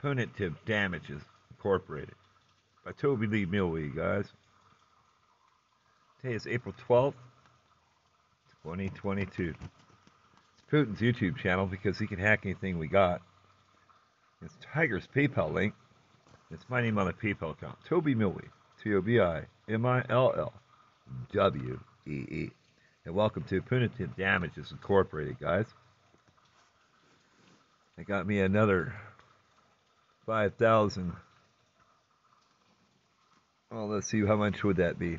Punitive Damages Incorporated by Toby Lee Millwee, guys. Today is April 12th, 2022. It's Putin's YouTube channel because he can hack anything we got. It's Tiger's PayPal link. It's my name on the PayPal account, Toby Millwee, TOBIMILLWEE. And welcome to Punitive Damages Incorporated, guys. I got me another 5,000. Well, let's see, how much would that be?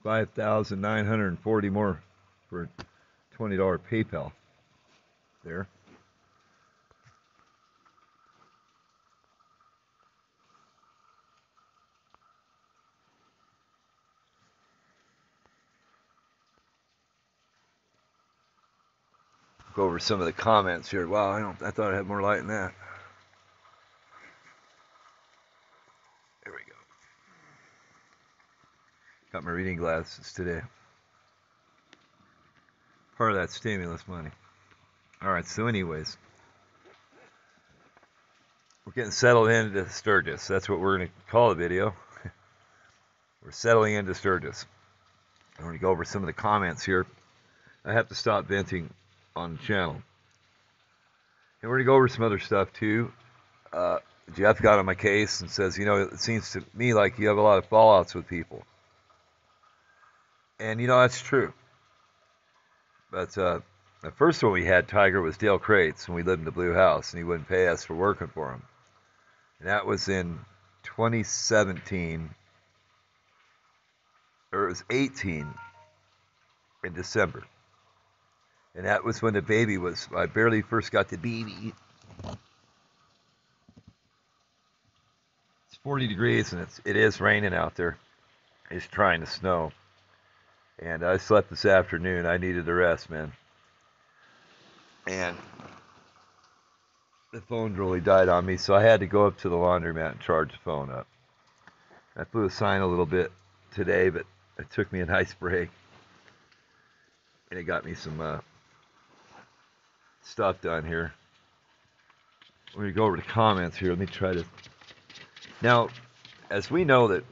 5,940 more for a $20 PayPal there. Go over some of the comments here. Wow, I thought I had more light than that. There we go. Got my reading glasses today. Part of that stimulus money. Alright, so anyways. We're getting settled into Sturgis. That's what we're going to call the video. We're settling into Sturgis. I'm going to go over some of the comments here. I have to stop venting on the channel. And we're going to go over some other stuff too. Jeff got on my case and says, you know, it seems to me like you have a lot of fallouts with people. And, you know, that's true. But the first one we had, Tiger, was Dale Crates, and we lived in the Blue House, and he wouldn't pay us for working for him. And that was in 2017, or it was 18 in December. And that was when the baby was, I barely first got the baby. It's 40 degrees, and it is raining out there. It's trying to snow. And I slept this afternoon. I needed the rest, man. And the phone really died on me, so I had to go up to the laundromat and charge the phone up. I flew a sign a little bit today, but it took me a nice break. And it got me some stuff done here. We're going to go over the comments here. Let me try to... Now, as we know that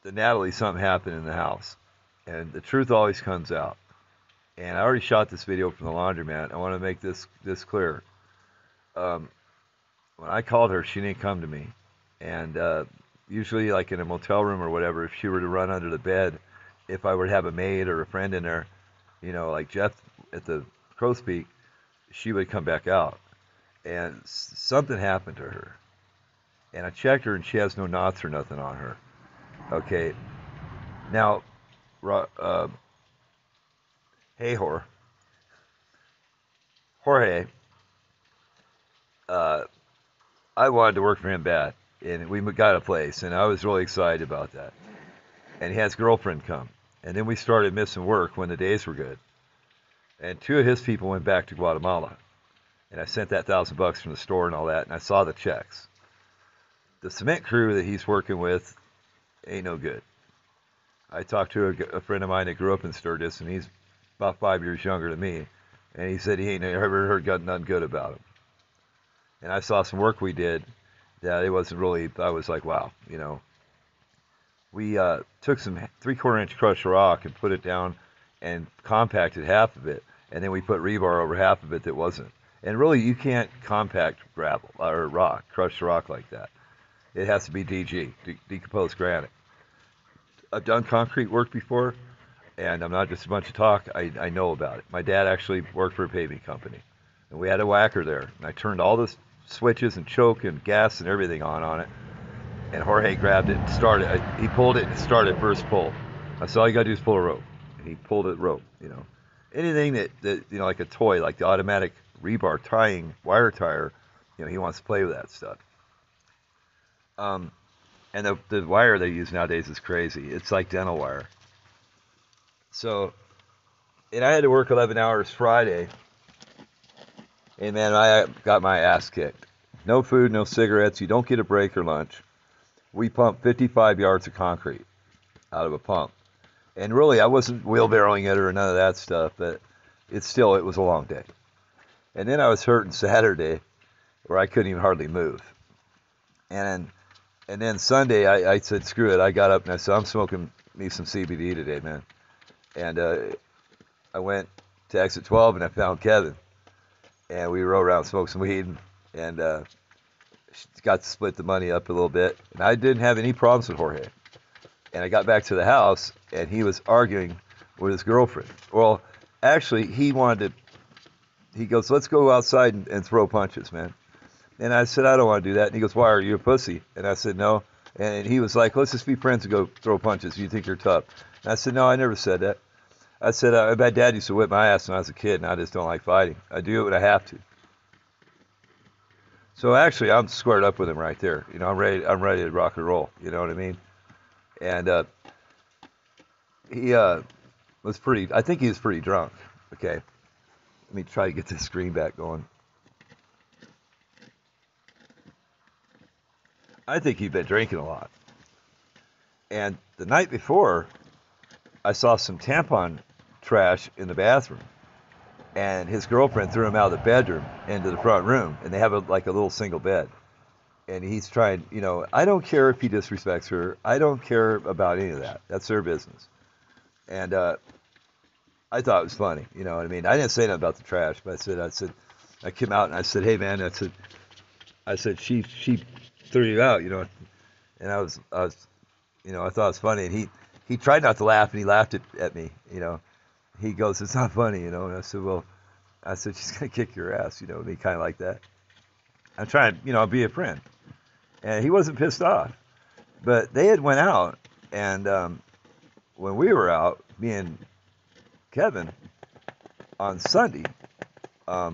Natalie, something happened in the house. And the truth always comes out. And I already shot this video from the laundromat. I want to make this clear. When I called her, she didn't come to me. And usually, like in a motel room or whatever, if she were to run under the bed, if I were to have a maid or a friend in there, you know, like Jeff at the Crow's Peak, she would come back out. And something happened to her. And I checked her, and she has no knots or nothing on her. Okay. Now, Jorge, I wanted to work for him bad, and we got a place, and I was really excited about that. And he has his girlfriend come, and then we started missing work when the days were good. And two of his people went back to Guatemala, and I sent that $1,000 from the store and all that, and I saw the checks. The cement crew that he's working with ain't no good. I talked to a friend of mine that grew up in Sturgis, and he's about 5 years younger than me, and he said he ain't ever heard nothing good about him. And I saw some work we did that it wasn't really, I was like, wow, you know. We took some 3/4 inch crushed rock and put it down and compacted half of it, and then we put rebar over half of it that wasn't. And really, you can't compact gravel or rock, crushed rock like that. It has to be DG, decomposed granite. I've done concrete work before, and I'm not just a bunch of talk. I know about it. My dad actually worked for a paving company, and we had a whacker there. And I turned all the switches and choke and gas and everything on it. And Jorge grabbed it and started. He pulled it and started first pull. I said, all you got to do is pull a rope. And he pulled a rope, you know. Anything that, you know, like a toy, like the automatic rebar tying, wire tire, you know, he wants to play with that stuff. And the wire they use nowadays is crazy. It's like dental wire. So, and I had to work 11 hours Friday. And man, I got my ass kicked. No food, no cigarettes. You don't get a break or lunch. We pumped 55 yards of concrete out of a pump. And really, I wasn't wheelbarrowing it or none of that stuff. But it was a long day. And then I was hurting Saturday. where I couldn't even hardly move. And and then Sunday, I said, screw it. I got up and I said, I'm smoking me some CBD today, man. And I went to exit 12 and I found Kevin. And we rode around, smoked some weed, and got to split the money up a little bit. And I didn't have any problems with Jorge. And I got back to the house and he was arguing with his girlfriend. Well, actually, he goes, let's go outside and throw punches, man. And I said, I don't want to do that. And he goes, why, are you a pussy? And I said, no. And he was like, let's just be friends and go throw punches. You think you're tough. And I said, no, I never said that. I said, my dad used to whip my ass when I was a kid, and I just don't like fighting. I do it when I have to. So actually, I'm squared up with him right there. You know, I'm ready to rock and roll. You know what I mean? And he was pretty, I think he was pretty drunk. Okay. Let me try to get this screen back going. I think he'd been drinking a lot. And the night before, I saw some tampon trash in the bathroom. And his girlfriend threw him out of the bedroom into the front room. And they have like a little single bed. And he's trying, you know, I don't care if he disrespects her. I don't care about any of that. That's their business. And I thought it was funny. You know what I mean? I didn't say nothing about the trash, but I came out and I said, hey, man, I said, she threw you out, you know. And I was, you know, I thought it was funny. And he tried not to laugh, and he laughed at me, you know. He goes, it's not funny, you know. And I said, well, she's going to kick your ass, you know, me kind of like that. I'm trying, you know, be a friend. And he wasn't pissed off. But they had went out, and when we were out, me and Kevin, on Sunday, I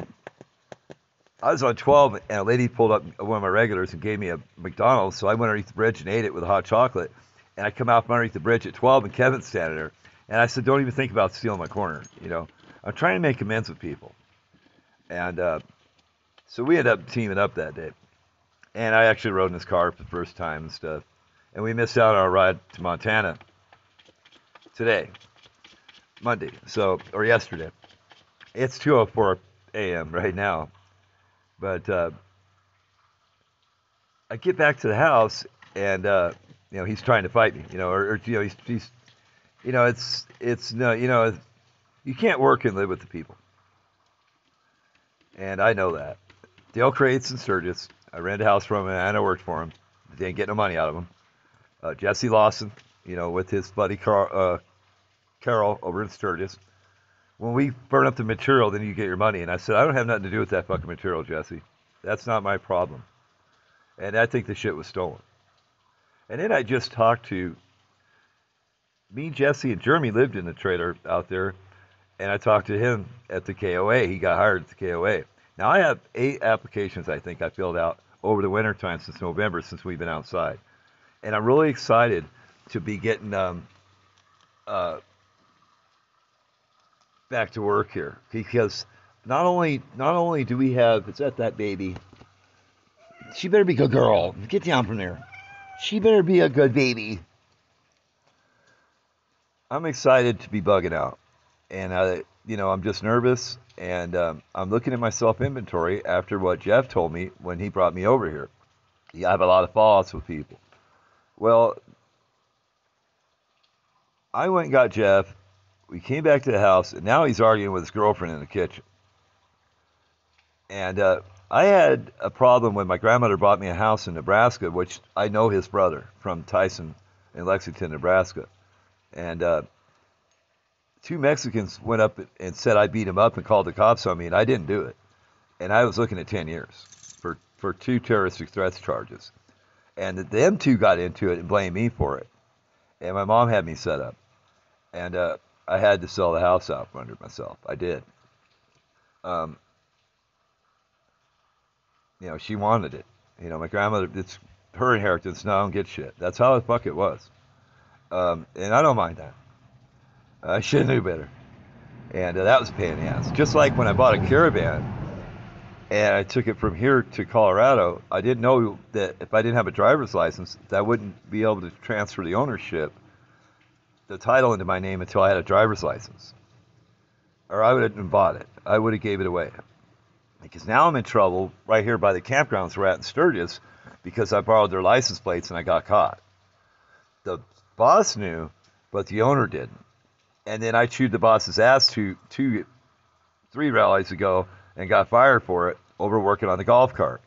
was on 12, and a lady pulled up one of my regulars and gave me a McDonald's, so I went underneath the bridge and ate it with a hot chocolate. And I come out from underneath the bridge at 12, and Kevin's standing there. And I said, don't even think about stealing my corner, you know. I'm trying to make amends with people. And so we ended up teaming up that day. And I actually rode in his car for the first time and stuff. And we missed out on our ride to Montana today, Monday, or yesterday. It's 2:04 a.m. right now. But I get back to the house, and you know, he's trying to fight me, you know, or you know, he's you know, it's no, you know, you can't work and live with the people, and I know that. Dale Crates in Sturgis, I rented a house from him, and I worked for him. Didn't get no money out of him. Jesse Lawson, you know, with his buddy Carl over in Sturgis. When we burn up the material, then you get your money. And I said, I don't have nothing to do with that fucking material, Jesse. That's not my problem. And I think the shit was stolen. And then I just talked to me, Jesse, and Jeremy lived in the trailer out there. And I talked to him at the KOA. He got hired at the KOA. Now, I have 8 applications, I think, I filled out over the winter time since November, since we've been outside. And I'm really excited to be getting back to work here, because not only do we have, it's at that baby, she better be a good girl, get down from there, she better be a good baby. I'm excited to be bugging out, and you know, I'm just nervous, and I'm looking at my self inventory after what Jeff told me when he brought me over here. I have a lot of fallouts with people. Well, I went and got Jeff. We came back to the house, and now he's arguing with his girlfriend in the kitchen. And I had a problem when my grandmother bought me a house in Nebraska, which I know his brother from Tyson in Lexington, Nebraska. And 2 Mexicans went up and said I beat him up and called the cops on me, and I didn't do it. And I was looking at 10 years for 2 terroristic threats charges. And them 2 got into it and blamed me for it. And my mom had me set up. And I had to sell the house out from under myself. I did. You know, she wanted it. You know, my grandmother, it's her inheritance. No, I don't get shit. That's how the fuck it was. And I don't mind that. I should have knew better. And that was a pain in the ass. Just like when I bought a Caravan and I took it from here to Colorado, I didn't know that if I didn't have a driver's license, that I wouldn't be able to transfer the ownership, the title into my name until I had a driver's license. Or I would have bought it. I would have gave it away. Because now I'm in trouble right here by the campgrounds we're at in Sturgis because I borrowed their license plates and I got caught. The boss knew, but the owner didn't. And then I chewed the boss's ass three rallies ago and got fired for it over working on the golf cart.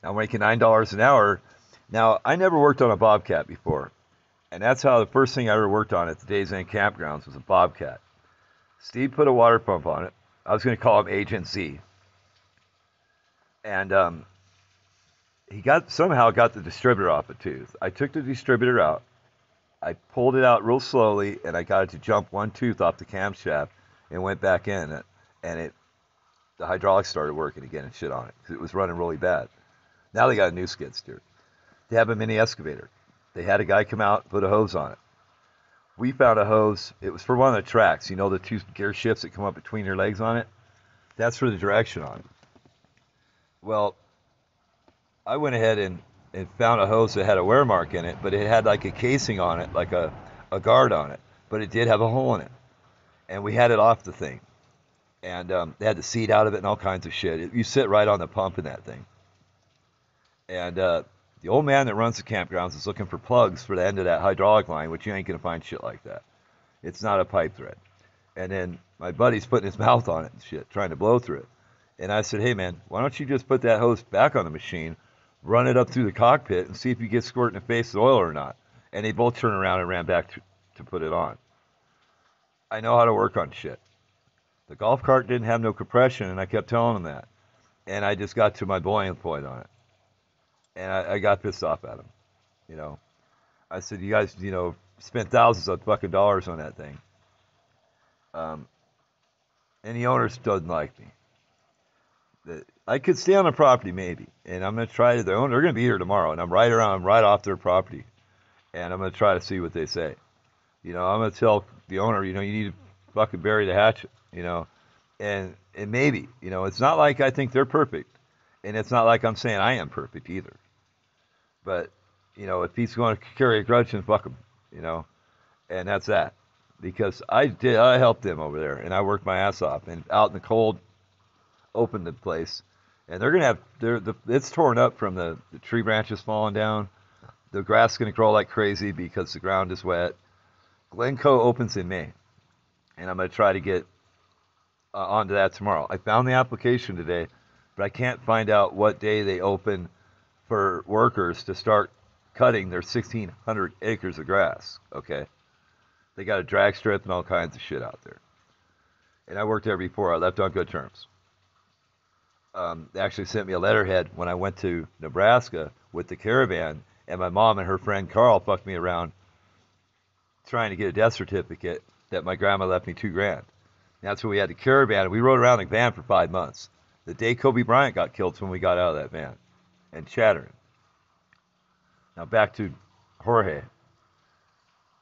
Now I'm making $9 an hour. Now, I never worked on a Bobcat before. And that's how the first thing I ever worked on at the Days End campgrounds was a Bobcat. Steve put a water pump on it. I was going to call him Agent Z. And he somehow got the distributor off a tooth. I took the distributor out. I pulled it out real slowly, and I got it to jump one tooth off the camshaft and went back in. And the hydraulics started working again and shit on it because it was running really bad. Now they got a new skid steer. They have a mini excavator. They had a guy come out and put a hose on it. We found a hose. It was for one of the tracks. You know the two gear shifts that come up between your legs on it? That's for the direction on it. Well, I went ahead and found a hose that had a wear mark in it, but it had like a casing on it, like a guard on it. But it did have a hole in it. And we had it off the thing. And they had the seat out of it and all kinds of shit. You sit right on the pump in that thing. And the old man that runs the campgrounds is looking for plugs for the end of that hydraulic line, which you ain't going to find shit like that. It's not a pipe thread. And then my buddy's putting his mouth on it and shit, trying to blow through it. And I said, hey, man, why don't you just put that hose back on the machine, run it up through the cockpit, and see if you get squirting in the face with oil or not. And they both turned around and ran back to put it on. I know how to work on shit. The golf cart didn't have no compression, and I kept telling them that. And I just got to my boiling point on it. And I got pissed off at them. You know, I said, you guys, spent thousands of fucking dollars on that thing. And the owners doesn't like me. I could stay on the property maybe, and I'm going to try to, they're going to be here tomorrow, and I'm right off their property, and I'm going to try to see what they say. I'm going to tell the owner, you need to fucking bury the hatchet, and maybe, it's not like I think they're perfect, and it's not like I'm saying I am perfect either. But, if he's going to carry a grudge, then fuck him, and that's that. Because I helped them over there, and I worked my ass off, and out in the cold, opened the place, and they're gonna have it's torn up from the tree branches falling down. The grass is gonna grow like crazy because the ground is wet. Glencoe opens in May, and I'm gonna try to get onto that tomorrow. I found the application today, but I can't find out what day they open for workers to start cutting their 1,600 acres of grass. Okay, they got a drag strip and all kinds of shit out there, and I worked there before. I left on good terms. They actually sent me a letterhead when I went to Nebraska with the caravan, and my mom and her friend Carl fucked me around trying to get a death certificate that my grandma left me $2,000. That's when we had the caravan, and we rode around the van for 5 months. The day Kobe Bryant got killed is when we got out of that van and chattering. Now back to Jorge.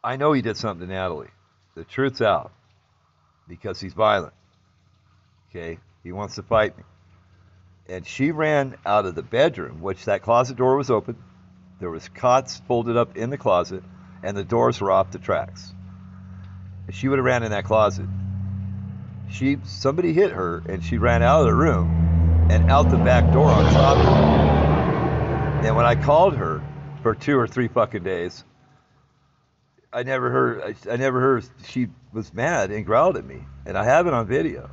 I know he did something to Natalie. The truth's out because he's violent. Okay? He wants to fight me. And she ran out of the bedroom, which that closet door was open. There was cots folded up in the closet, and the doors were off the tracks. If she would have ran in that closet, somebody hit her, and she ran out of the room and out the back door on top of her. And when I called her for 2 or 3 fucking days, I never heard she was mad and growled at me, and I have it on video.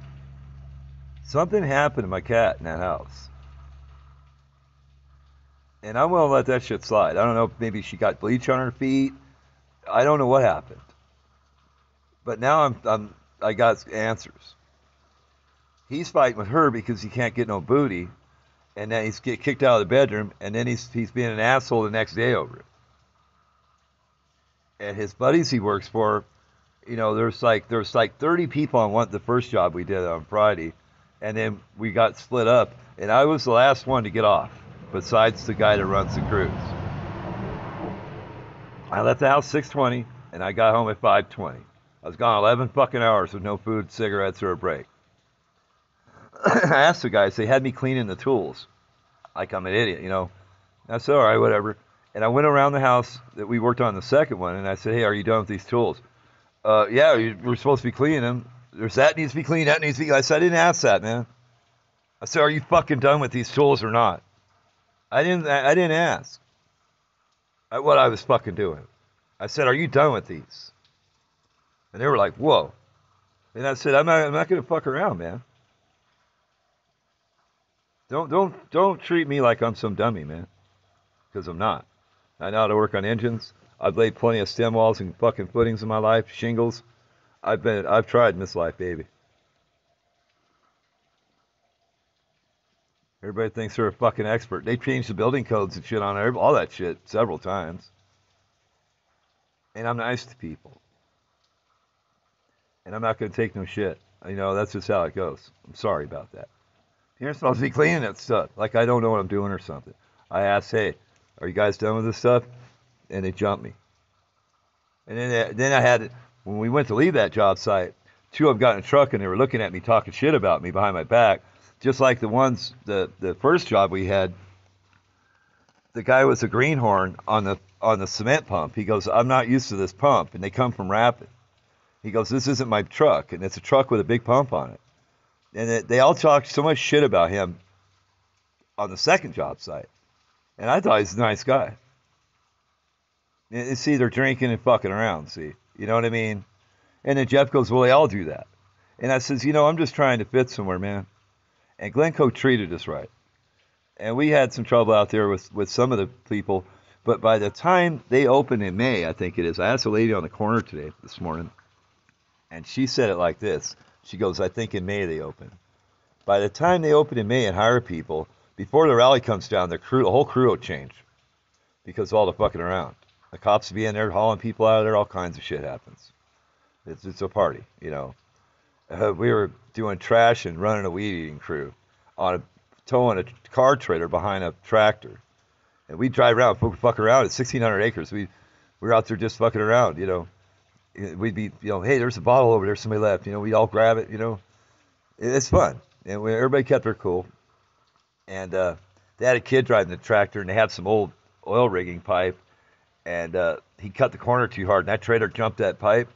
Something happened to my cat in that house. And I'm willing to let that shit slide. I don't know, maybe she got bleach on her feet. I don't know what happened. But now I got answers. He's fighting with her because he can't get no booty, and then he's get kicked out of the bedroom, and then he's being an asshole the next day over it. And his buddies he works for, there's like 30 people on the first job we did on Friday. And then we got split up, and I was the last one to get off, besides the guy that runs the cruise. I left the house 6:20, and I got home at 5:20. I was gone 11 fucking hours with no food, cigarettes, or a break. I asked the guys, they had me cleaning the tools. Like I'm an idiot, I said, all right, whatever. And I went around the house that we worked on the second one, and I said, hey, are you done with these tools? Yeah, we're supposed to be cleaning them. There's that needs to be cleaned, that needs to be. I said, I didn't ask that, man. I said, are you fucking done with these tools or not? I didn't ask what I was fucking doing. I said, are you done with these? And they were like, whoa. And I said, I'm not gonna fuck around, man. Don't treat me like I'm some dummy, man. Because I'm not. I know how to work on engines. I've laid plenty of stem walls and fucking footings in my life, shingles. I've tried Miss Life, baby. Everybody thinks they're a fucking expert. They changed the building codes and shit on all that shit several times. And I'm nice to people. And I'm not going to take no shit. You know, that's just how it goes. I'm sorry about that. You're supposed to be cleaning that stuff. Like I don't know what I'm doing or something. I asked, hey, are you guys done with this stuff? And they jumped me. And then I had, when we went to leave that job site, two of them got in a truck and they were looking at me talking shit about me behind my back. Just like the first job we had, the guy was a greenhorn on the cement pump. He goes, I'm not used to this pump. And they come from Rapid. He goes, this isn't my truck. And it's a truck with a big pump on it. And they all talked so much shit about him on the second job site. And I thought he was a nice guy. And see, they're drinking and fucking around, see. You know what I mean? And then Jeff goes, well, they all do that. And I says, you know, I'm just trying to fit somewhere, man. And Glencoe treated us right. And we had some trouble out there with some of the people. But by the time they opened in May, I think it is, I asked a lady on the corner this morning, and she said it like this. She goes, I think in May they open. By the time they open in May and hire people, before the rally comes down, the whole crew will change because of all the fucking around. The cops will be in there hauling people out of there. All kinds of shit happens. It's a party, you know. We were doing trash and running a weed eating crew towing a car trailer behind a tractor. And we drive around, fuck around. It's 1,600 acres. We're out there just fucking around, you know. We'd be, you know, hey, there's a bottle over there. Somebody left. You know, we'd all grab it, you know. It's fun. And everybody kept their cool. And they had a kid driving the tractor, and they had some old oil rigging pipe. And he cut the corner too hard, and that trailer jumped that pipe.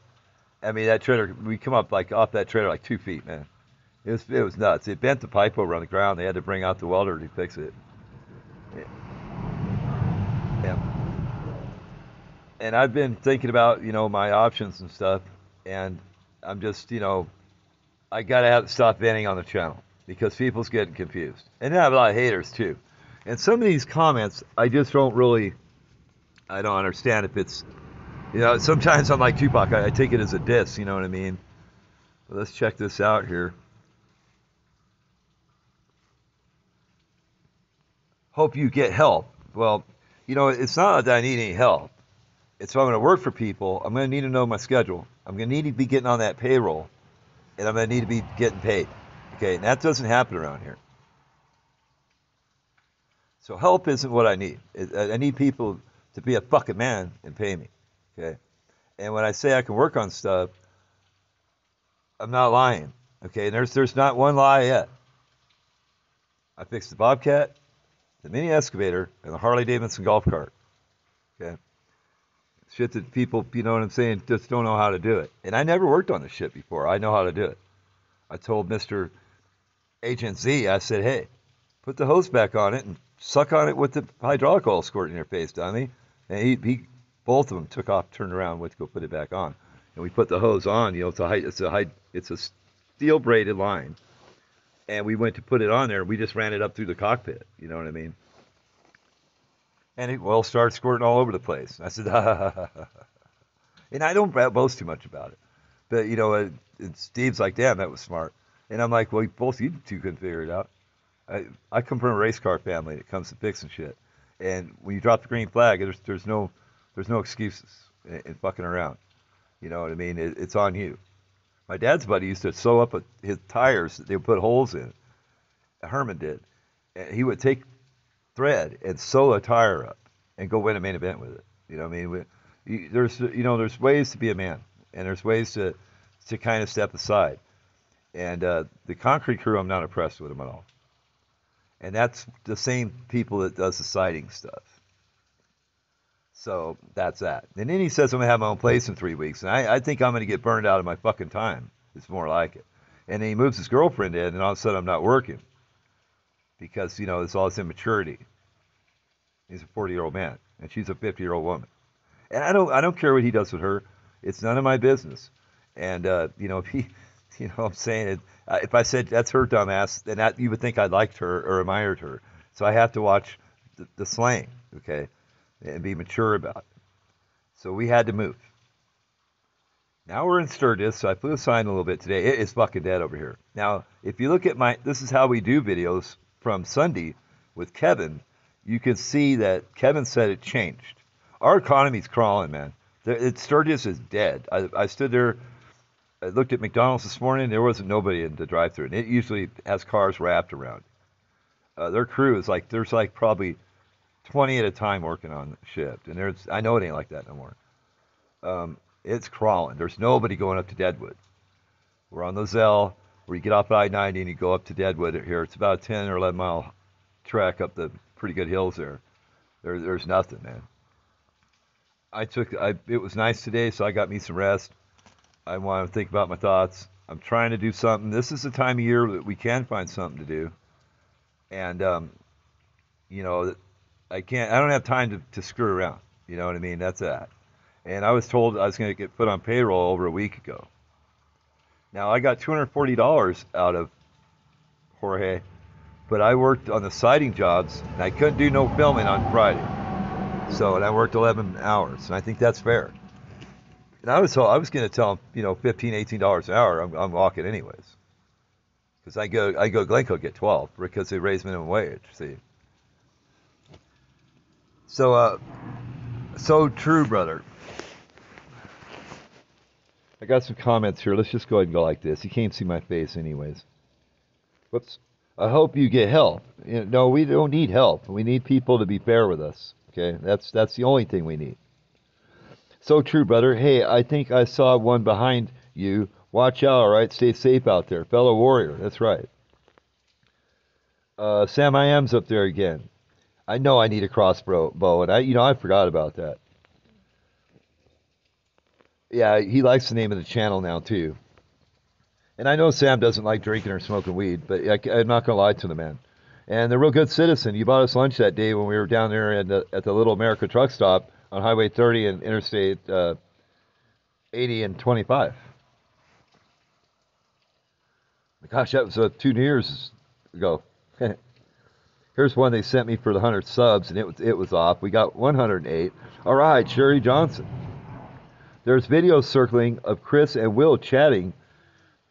I mean, that trailer, we come up like off that trailer like 2 feet, man. It was nuts. It bent the pipe over on the ground. They had to bring out the welder to fix it. Yeah. And I've been thinking about, you know, my options and stuff, and I'm just, you know, I gotta stop venting on the channel because people's getting confused, and I have a lot of haters too. And some of these comments, I just I don't understand if it's, you know, sometimes I'm like Tupac, I take it as a diss, you know what I mean? But let's check this out here. Hope you get help. Well, you know, it's not that I need any help. It's if I'm going to work for people, I'm going to need to know my schedule. I'm going to need to be getting on that payroll, and I'm going to need to be getting paid. Okay, and that doesn't happen around here. So help isn't what I need. I need people to be a fucking man and pay me. Okay, and when I say I can work on stuff, I'm not lying. Okay, and there's not one lie yet. I fixed the Bobcat, the mini excavator, and the Harley Davidson golf cart. Okay. Shit that people, you know what I'm saying, just don't know how to do it. And I never worked on this shit before. I know how to do it. I told Mr. Agent Z, I said, hey, put the hose back on it and suck on it with the hydraulic oil squirting in your face, dummy. And he both of them took off, turned around, went to go put it back on. And we put the hose on, you know, it's a steel braided line. And we went to put it on there. We just ran it up through the cockpit. You know what I mean? And it well started squirting all over the place. I said, ha, ha, ha, ha, ha. And I don't boast too much about it. But, you know, Steve's like, damn, that was smart. And I'm like, well, both you two couldn't figure it out. I come from a race car family that comes to fixing shit. And when you drop the green flag, there's no excuses in fucking around. You know what I mean? It's on you. My dad's buddy used to sew up his tires. They would put holes in. Herman did. And he would take thread and sew a tire up and go win a main event with it. You know what I mean? There's ways to be a man, and there's ways to kind of step aside. And the concrete crew, I'm not impressed with them at all. And that's the same people that does the siding stuff. So that's that. And then he says I'm going to have my own place in 3 weeks. And I think I'm going to get burned out of my fucking time. It's more like it. And then he moves his girlfriend in, and all of a sudden I'm not working. because it's all this immaturity. He's a 40-year-old man, and she's a 50-year-old woman, and I don't care what he does with her. It's none of my business. And if he, I'm saying it. If I said that's her dumbass, then you would think I liked her or admired her. So I have to watch the slang, okay, and be mature about it. So we had to move. Now we're in Sturgis, so I flew a sign a little bit today. It's fucking dead over here. Now, if you look at this is how we do videos from Sunday with Kevin. You can see that Kevin said it changed. Our economy's crawling, man. Sturgis is dead. I stood there. I looked at McDonald's this morning. There wasn't nobody in the drive-thru, and it usually has cars wrapped around. Their crew is there's probably 20 at a time working on shift, and I know it ain't like that no more. It's crawling. There's nobody going up to Deadwood. We're on the Zell, where you get off I-90 and you go up to Deadwood here. It's about a 10 or 11 mile trek up the pretty good hills there. There's nothing, man. It was nice today, so I got me some rest. I want to think about my thoughts. I'm trying to do something. This is the time of year that we can find something to do. And, I don't have time to screw around. You know what I mean? That's that. And I was told I was going to get put on payroll over a week ago. Now, I got $240 out of Jorge, but I worked on the siding jobs, and I couldn't do no filming on Friday. And I worked 11 hours, and I think that's fair. And I was going to tell him, $15, $18 an hour. I'm walking anyways, because I go Glencoe get 12 because they raise minimum wage. See, so true, brother. I got some comments here. Let's just go ahead and go like this. You can't see my face anyways. Whoops. I hope you get help. No, we don't need help. We need people to be fair with us. Okay, that's the only thing we need. So true, brother. Hey, I think I saw one behind you. Watch out, all right? Stay safe out there. Fellow warrior. That's right. Sam I Am's up there again. I know I need a crossbow, and I forgot about that. Yeah, he likes the name of the channel now, too. And I know Sam doesn't like drinking or smoking weed, but I'm not going to lie to the man. And they're a real good citizen. You bought us lunch that day when we were down there at the Little America truck stop on Highway 30 and Interstate 80 and 25. Gosh, that was 2 years ago. Here's one they sent me for the 100 subs, and it was off. We got 108. All right, Sherry Johnson. There's videos circling of Chris and Will chatting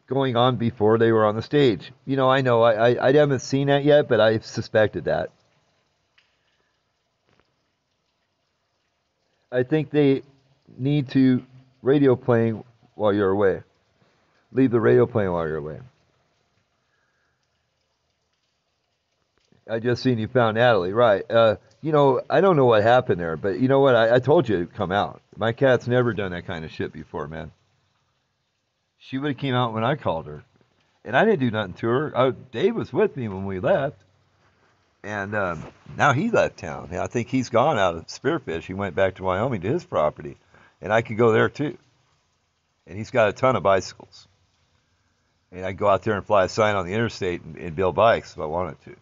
going on before they were on the stage. I know. I haven't seen that yet, but I suspected that. I think they need to radio playing while you're away. Leave the radio playing while you're away. I just seen you found Natalie. Right. I don't know what happened there, but you know what? I told you to come out. My cat's never done that kind of shit before, man. She would have came out when I called her. And I didn't do nothing to her. Dave was with me when we left. And now he left town. I think he's gone out of Spearfish. He went back to Wyoming to his property. And I could go there too. And he's got a ton of bicycles. And I could go out there and fly a sign on the interstate and build bikes if I wanted to.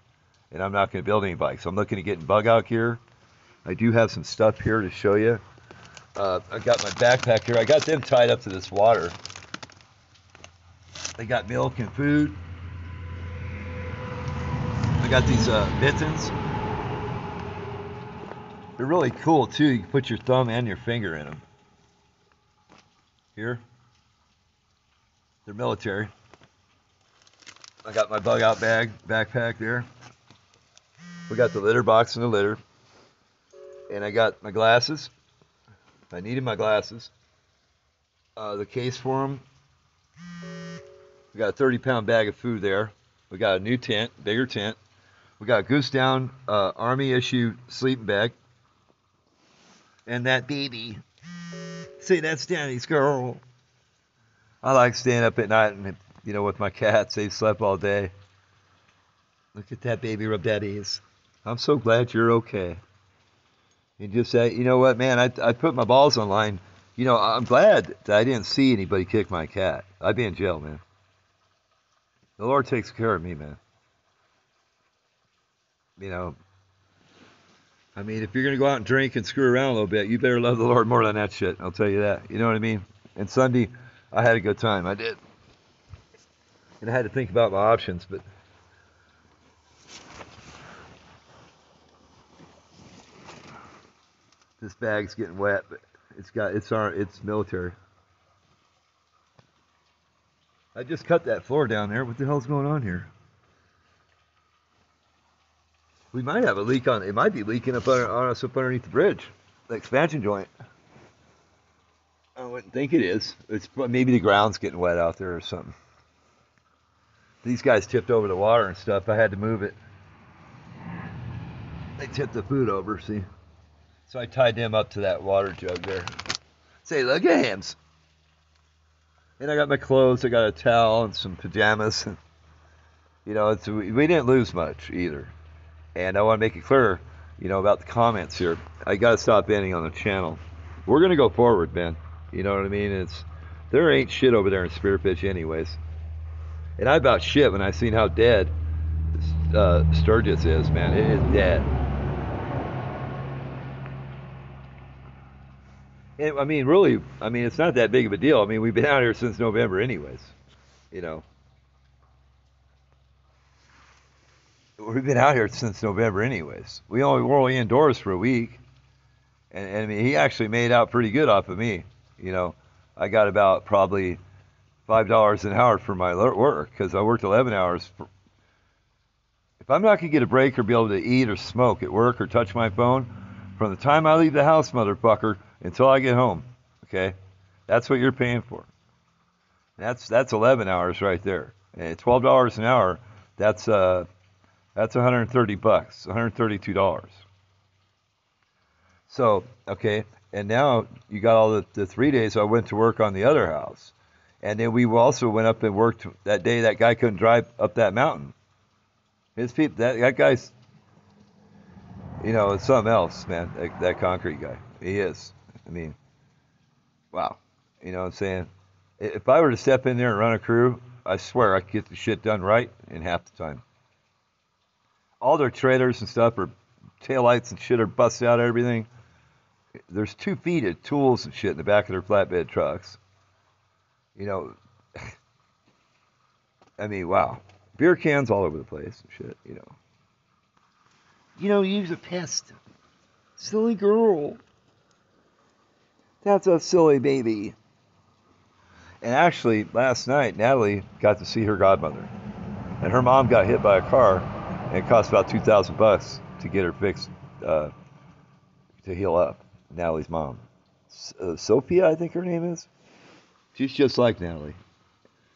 And I'm not going to build any bikes. I'm looking at getting bug out gear. I do have some stuff here to show you. I got my backpack here. I got them tied up to this water. They got milk and food. I got these mittens. They're really cool too. You can put your thumb and your finger in them. Here. They're military. I got my bug out backpack there. We got the litter box in the litter. And I got my glasses. I needed my glasses. The case for them. We got a 30-pound bag of food there. We got a new tent, bigger tent. We got a Goose Down Army issue sleeping bag. And that baby. See, that's Danny's girl. I like staying up at night and, with my cats. They slept all day. Look at that baby rub daddies. I'm so glad you're okay. And just say, you know what, man, I put my balls online. I'm glad that I didn't see anybody kick my cat. I'd be in jail, man. The Lord takes care of me, man. You know, I mean, if you're gonna go out and drink and screw around a little bit, you better love the Lord more than that shit. I'll tell you that. You know what I mean? And Sunday, I had a good time. I did, and I had to think about my options. But this bag's getting wet. But it's military. I just cut that floor down there. What the hell's going on here? We might have a leak on. It might be leaking on us up underneath the bridge, the expansion joint. I wouldn't think it is. It's maybe the ground's getting wet out there or something. These guys tipped over the water and stuff. I had to move it. They tipped the food over. See, so I tied them up to that water jug there. Say, look at him. And I got my clothes. I got a towel and some pajamas. You know, we didn't lose much either. And I want to make it clear, you know, about the comments here. I got to stop ending on the channel. We're going to go forward, man. You know what I mean? There ain't shit over there in Spearfish anyways. And I about shit when I seen how dead Sturgis is, man. It is dead. And, I mean, really, I mean, it's not that big of a deal. I mean, we've been out here since November anyways. You know. We've been out here since November anyways. We're only indoors for a week. And I mean, he actually made out pretty good off of me. You know, I got about probably $5 an hour for my work because I worked 11 hours. If I'm not going to get a break or be able to eat or smoke at work or touch my phone, from the time I leave the house, motherfucker, until I get home, okay? That's what you're paying for. That's 11 hours right there. And $12 an hour, that's $130, $132. So, okay, and now you got all the 3 days I went to work on the other house. And then we also went up and worked that day that guy couldn't drive up that mountain. His people, that guy's, you know, it's something else, man, that concrete guy. He is. I mean, wow. You know what I'm saying? If I were to step in there and run a crew, I swear I could get the shit done right in half the time. All their trailers and stuff are, taillights and shit are busted out, everything. There's 2 feet of tools and shit in the back of their flatbed trucks. You know, I mean, wow. Beer cans all over the place and shit, you know. You know, use a pest. Silly girl. That's a silly baby. And actually, last night, Natalie got to see her godmother. And her mom got hit by a car, and it cost about $2,000 to get her fixed, to heal up. Natalie's mom. Sophia, I think her name is. She's just like Natalie.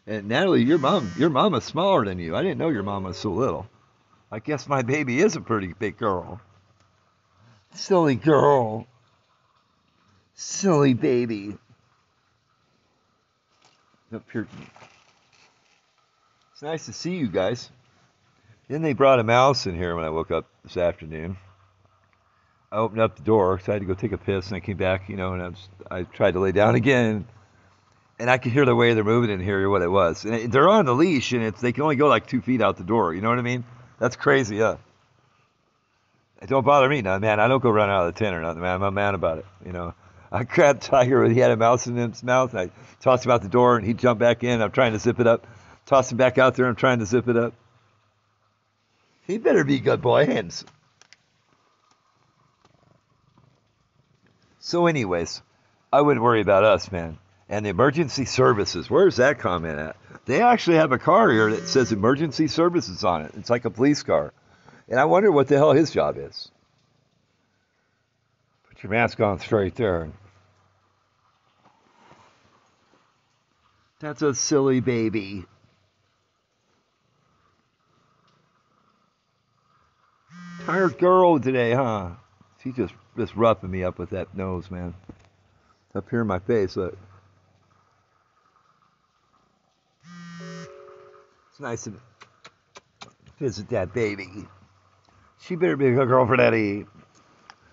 And Natalie, your mom is smaller than you. I didn't know your mom was so little. I guess my baby is a pretty big girl. Silly girl. Silly baby. Up here. It's nice to see you guys. Then they brought a mouse in here when I woke up this afternoon. I opened up the door because I had to go take a piss, and I came back, you know, and I tried to lay down again. And I could hear the way they're moving in here, what it was. And they're on the leash, and they can only go like 2 feet out the door. You know what I mean? That's crazy, yeah. It don't bother me now, man. I don't go run out of the tent or nothing, man. I'm a man about it, you know. I grabbed Tiger when he had a mouse in his mouth, and I tossed him out the door, and he jumped back in. I'm trying to zip it up. Toss him back out there. I'm trying to zip it up. He better be good boy hands. So anyways, I wouldn't worry about us, man. And the emergency services, where's that comment at? They actually have a car here that says emergency services on it. It's like a police car. And I wonder what the hell his job is. Put your mask on straight there. That's a silly baby. Tired girl today, huh? She's just roughing me up with that nose, man. Up here in my face, look. It's nice to visit that baby. She better be a good girl for daddy.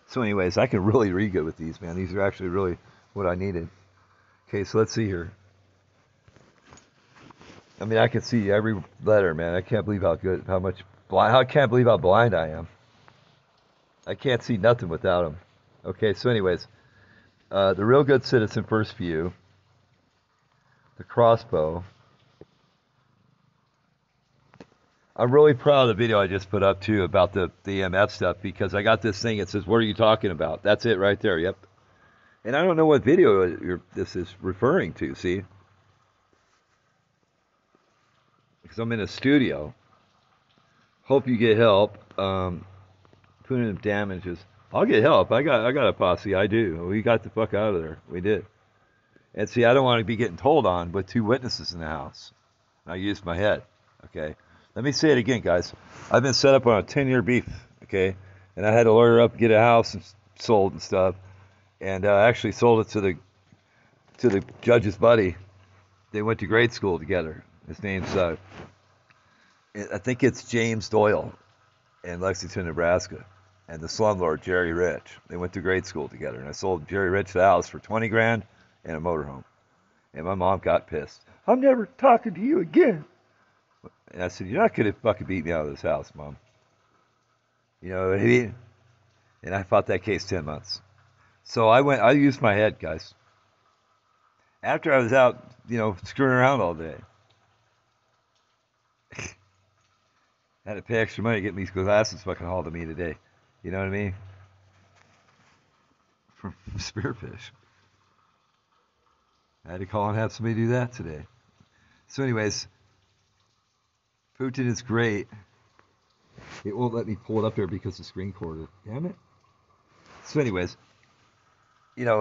So anyways, I can really read good with these, man. These are actually really what I needed. Okay, so let's see here. I mean, I can see every letter, man. I can't believe how good, I can't believe how blind I am. I can't see nothing without them. Okay, so anyways, the Real Good Citizen First View, the crossbow. I'm really proud of the video I just put up too about the EMF stuff because I got this thing. It says, "What are you talking about?" That's it right there. Yep. And I don't know what video this is referring to. See, because I'm in a studio. Hope you get help. Punitive damages. I'll get help. I got a posse. I do. We got the fuck out of there. We did. And see, I don't want to be getting told on with two witnesses in the house. I used my head. Okay. Let me say it again, guys. I've been set up on a 10-year beef. Okay. And I had to lawyer up, get a house and sold and stuff. And I actually sold it to the judge's buddy. They went to grade school together. His name's I think it's James Doyle in Lexington, Nebraska, and the slumlord Jerry Rich. They went to grade school together, and I sold Jerry Rich the house for 20 grand and a motorhome. And my mom got pissed. I'm never talking to you again. And I said, you're not gonna fucking beat me out of this house, Mom. You know what I mean? And I fought that case 10 months. So I used my head, guys. After I was out, screwing around all day. I had to pay extra money to get these glasses fucking hauled to me today. You know what I mean? From Spearfish. I had to call and have somebody do that today. So anyways, Putin is great. It won't let me pull it up there because the screen recorded. Damn it. So anyways, I'm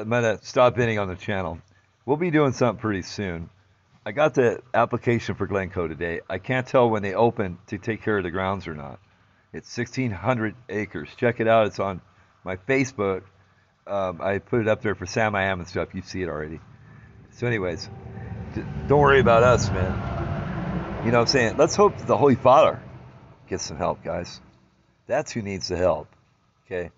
gonna stop bidding on the channel. We'll be doing something pretty soon. I got the application for Glencoe today. I can't tell when they open to take care of the grounds or not. It's 1,600 acres. Check it out. It's on my Facebook. I put it up there for Sam I Am and stuff. You see it already. So anyways, don't worry about us, man. You know what I'm saying? Let's hope the Holy Father gets some help, guys. That's who needs the help. Okay?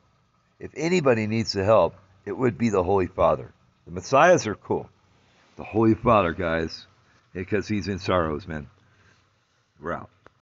If anybody needs the help, it would be the Holy Father. The Messiahs are cool. The Holy Father, guys, because he's in sorrows, man. We're out.